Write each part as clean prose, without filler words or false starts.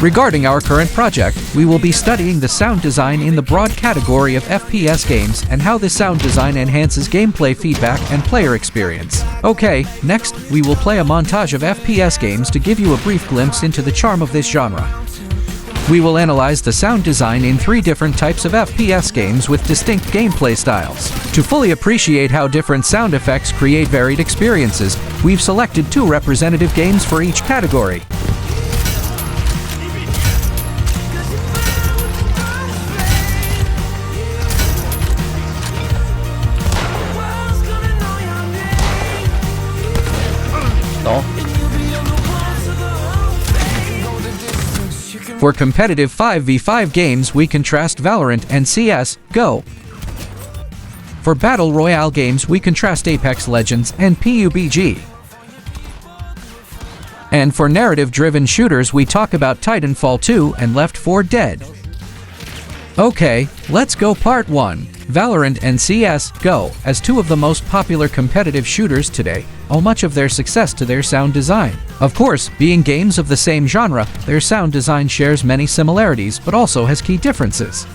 Regarding our current project, we will be studying the sound design in the broad category of FPS games and how this sound design enhances gameplay feedback and player experience. Okay, next, we will play a montage of FPS games to give you a brief glimpse into the charm of this genre. We will analyze the sound design in 3 different types of FPS games with distinct gameplay styles. To fully appreciate how different sound effects create varied experiences, we've selected 2 representative games for each category. For competitive 5v5 games, we contrast Valorant and CS:GO. For Battle Royale games, we contrast Apex Legends and PUBG. And for narrative-driven shooters, we talk about Titanfall 2 and Left 4 Dead. Okay, let's go part 1. Valorant and CS:GO, as 2 of the most popular competitive shooters today, owe much of their success to their sound design. Of course, being games of the same genre, their sound design shares many similarities but also has key differences.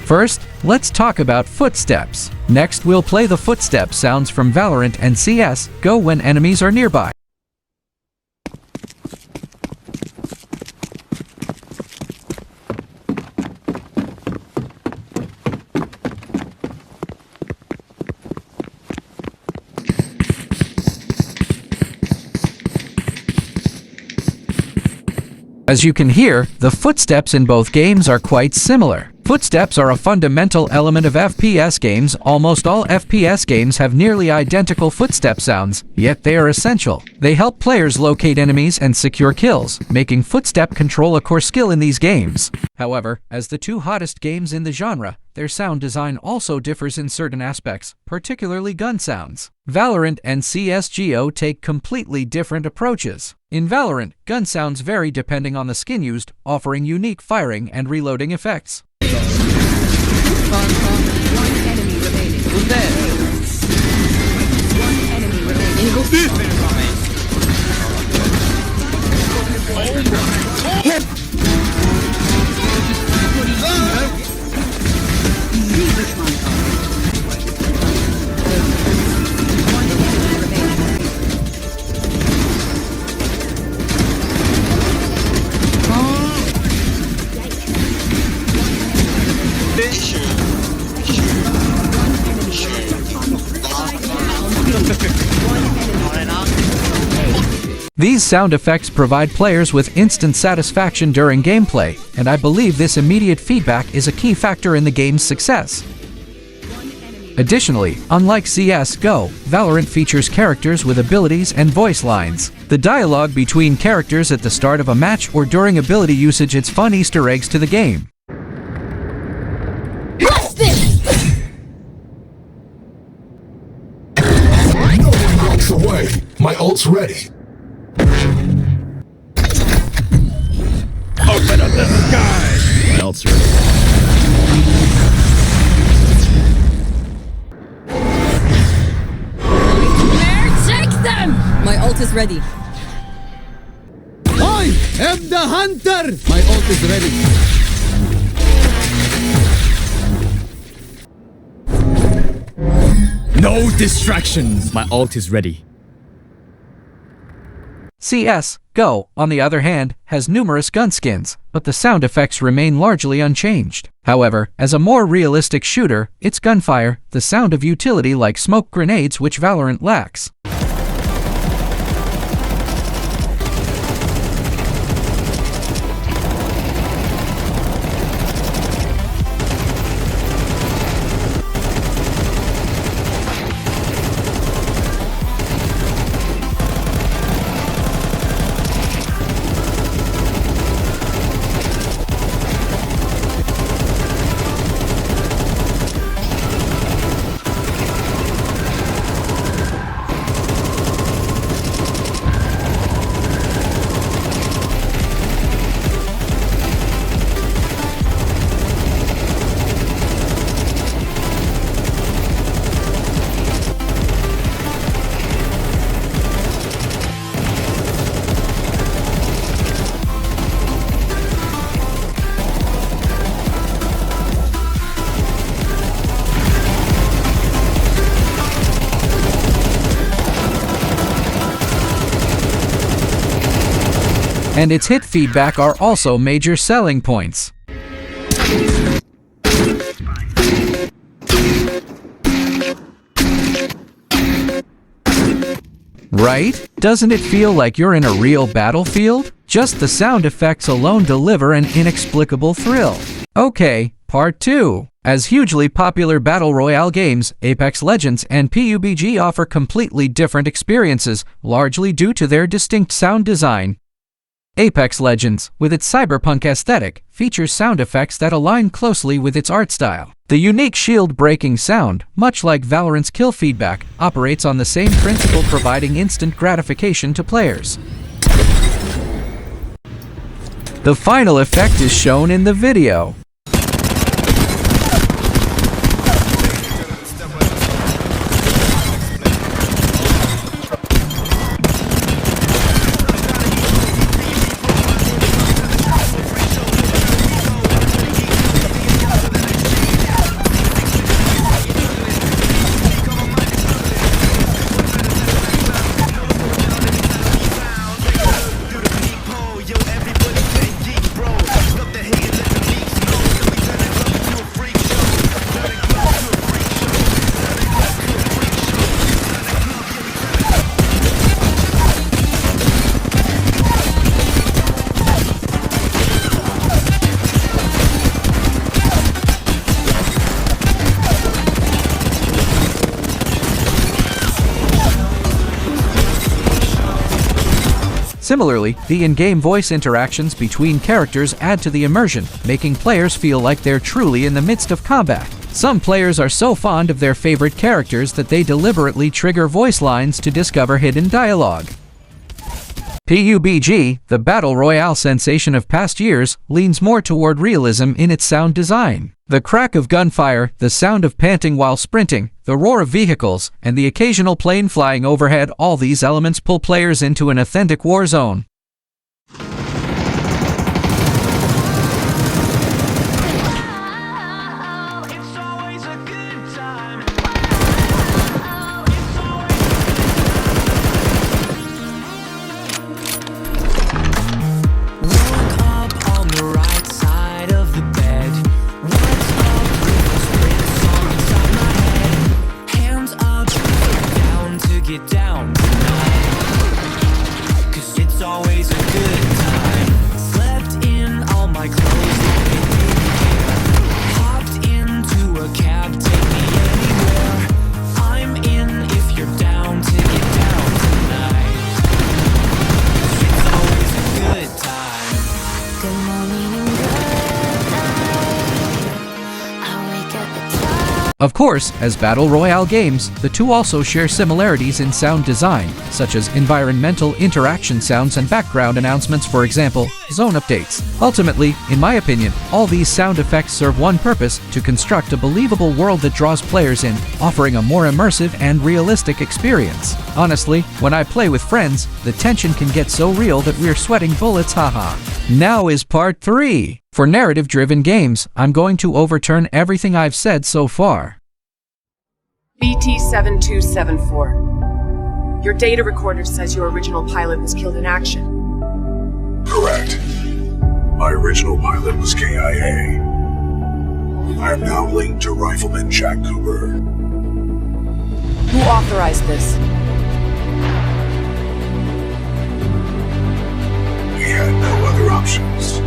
First, let's talk about footsteps. Next, we'll play the footstep sounds from Valorant and CS:GO when enemies are nearby. As you can hear, the footsteps in both games are quite similar. Footsteps are a fundamental element of FPS games. Almost all FPS games have nearly identical footstep sounds, yet they are essential. They help players locate enemies and secure kills, making footstep control a core skill in these games. However, as the 2 hottest games in the genre, their sound design also differs in certain aspects, particularly gun sounds. Valorant and CS:GO take completely different approaches. In Valorant, gun sounds vary depending on the skin used, offering unique firing and reloading effects. One enemy remaining. Who's there? One enemy remaining. These sound effects provide players with instant satisfaction during gameplay, and I believe this immediate feedback is a key factor in the game's success. Additionally, unlike CS:GO, Valorant features characters with abilities and voice lines. The dialogue between characters at the start of a match or during ability usage adds fun Easter eggs to the game. What's this? No one walks away. My ult's ready. Open up the sky! My ult's ready. Take them! My ult is ready. I am the hunter! My ult is ready. No distractions! My ult is ready. CS:GO, on the other hand, has numerous gun skins, but the sound effects remain largely unchanged. However, as a more realistic shooter, its gunfire, the sound of utility like smoke grenades which Valorant lacks. and its hit feedback are also major selling points. Right? Doesn't it feel like you're in a real battlefield? Just the sound effects alone deliver an inexplicable thrill. Okay, part 2. As hugely popular Battle Royale games, Apex Legends and PUBG offer completely different experiences, largely due to their distinct sound design. Apex Legends, with its cyberpunk aesthetic, features sound effects that align closely with its art style. The unique shield-breaking sound, much like Valorant's kill feedback, operates on the same principle, providing instant gratification to players. The final effect is shown in the video. Similarly, the in-game voice interactions between characters add to the immersion, making players feel like they're truly in the midst of combat. Some players are so fond of their favorite characters that they deliberately trigger voice lines to discover hidden dialogue. PUBG, the Battle Royale sensation of past years, leans more toward realism in its sound design. The crack of gunfire, the sound of panting while sprinting, the roar of vehicles, and the occasional plane flying overhead, all these elements pull players into an authentic war zone. Of course, as Battle Royale games, the two also share similarities in sound design, such as environmental interaction sounds and background announcements, for example, zone updates. Ultimately, in my opinion, all these sound effects serve one purpose: to construct a believable world that draws players in, offering a more immersive and realistic experience. Honestly, when I play with friends, the tension can get so real that we're sweating bullets, haha. Now is part 3. For narrative-driven games, I'm going to overturn everything I've said so far. BT-7274. Your data recorder says your original pilot was killed in action. Correct. My original pilot was KIA. I am now linked to Rifleman Jack Cooper. Who authorized this? We had no other options.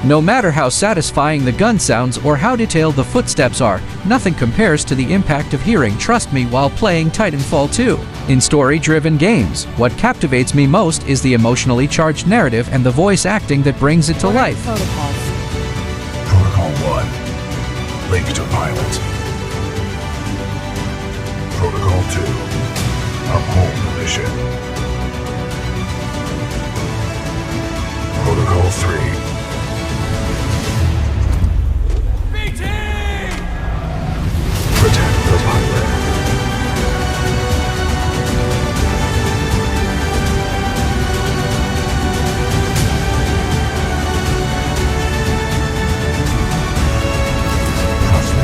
No matter how satisfying the gun sounds or how detailed the footsteps are, nothing compares to the impact of hearing "Trust Me" while playing Titanfall 2. In story-driven games, what captivates me most is the emotionally charged narrative and the voice acting that brings it to life. Protocol 1. Linked to pilot. Protocol 2. Uphold the mission. Protocol 3. Protect the pilot. Trust me,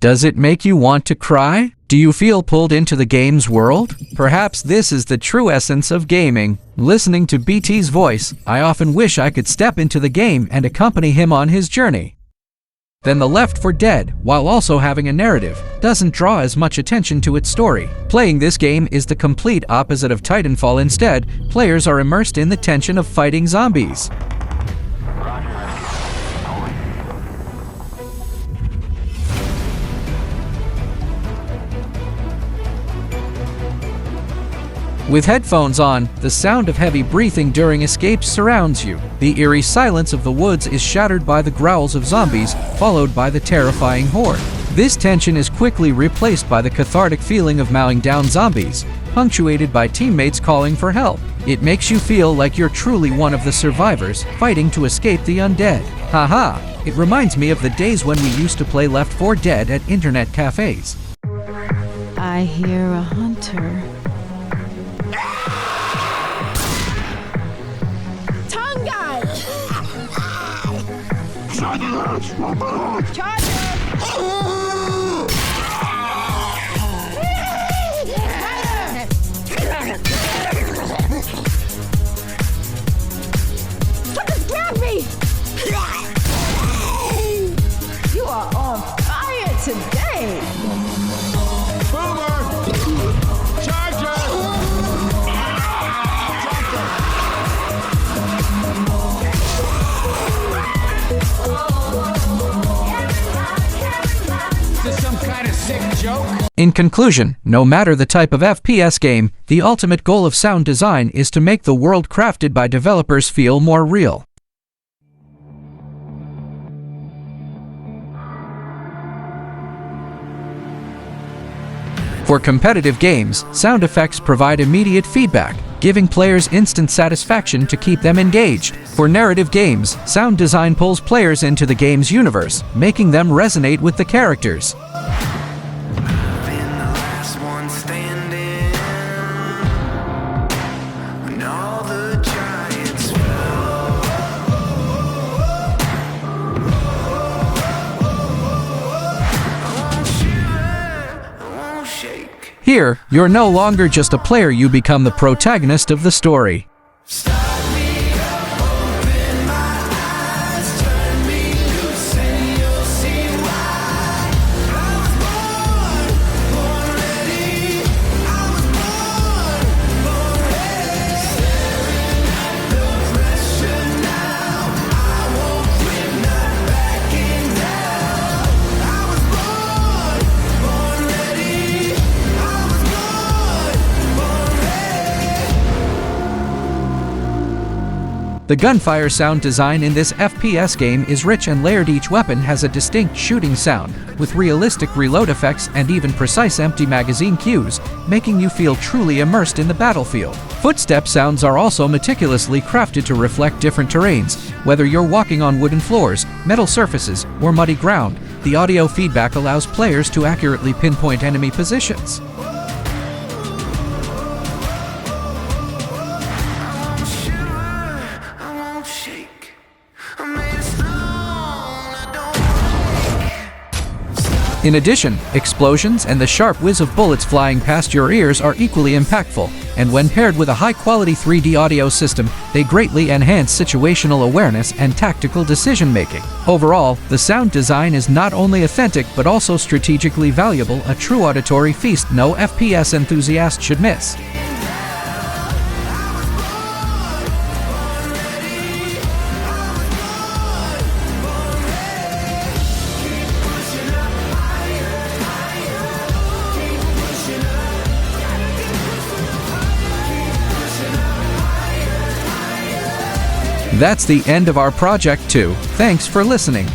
Does it make you want to cry? Do you feel pulled into the game's world? Perhaps this is the true essence of gaming. Listening to BT's voice, I often wish I could step into the game and accompany him on his journey. Then the Left 4 Dead, while also having a narrative, doesn't draw as much attention to its story. Playing this game is the complete opposite of Titanfall. Instead, players are immersed in the tension of fighting zombies. With headphones on, the sound of heavy breathing during escapes surrounds you. The eerie silence of the woods is shattered by the growls of zombies, followed by the terrifying horde. This tension is quickly replaced by the cathartic feeling of mowing down zombies, punctuated by teammates calling for help. It makes you feel like you're truly one of the survivors, fighting to escape the undead. Haha! It reminds me of the days when we used to play Left 4 Dead at internet cafes. I hear a hunter. Tongue guy! Something's grabbed me! You are on fire today! In conclusion, no matter the type of FPS game, the ultimate goal of sound design is to make the world crafted by developers feel more real. For competitive games, sound effects provide immediate feedback, giving players instant satisfaction to keep them engaged. For narrative games, sound design pulls players into the game's universe, making them resonate with the characters. Here, you're no longer just a player, you become the protagonist of the story. The gunfire sound design in this FPS game is rich and layered. Each weapon has a distinct shooting sound, with realistic reload effects and even precise empty magazine cues, making you feel truly immersed in the battlefield. Footstep sounds are also meticulously crafted to reflect different terrains. Whether you're walking on wooden floors, metal surfaces, or muddy ground, the audio feedback allows players to accurately pinpoint enemy positions. In addition, explosions and the sharp whiz of bullets flying past your ears are equally impactful, and when paired with a high-quality 3D audio system, they greatly enhance situational awareness and tactical decision-making. Overall, the sound design is not only authentic but also strategically valuable, a true auditory feast no FPS enthusiast should miss. That's the end of our Project 2. Thanks for listening.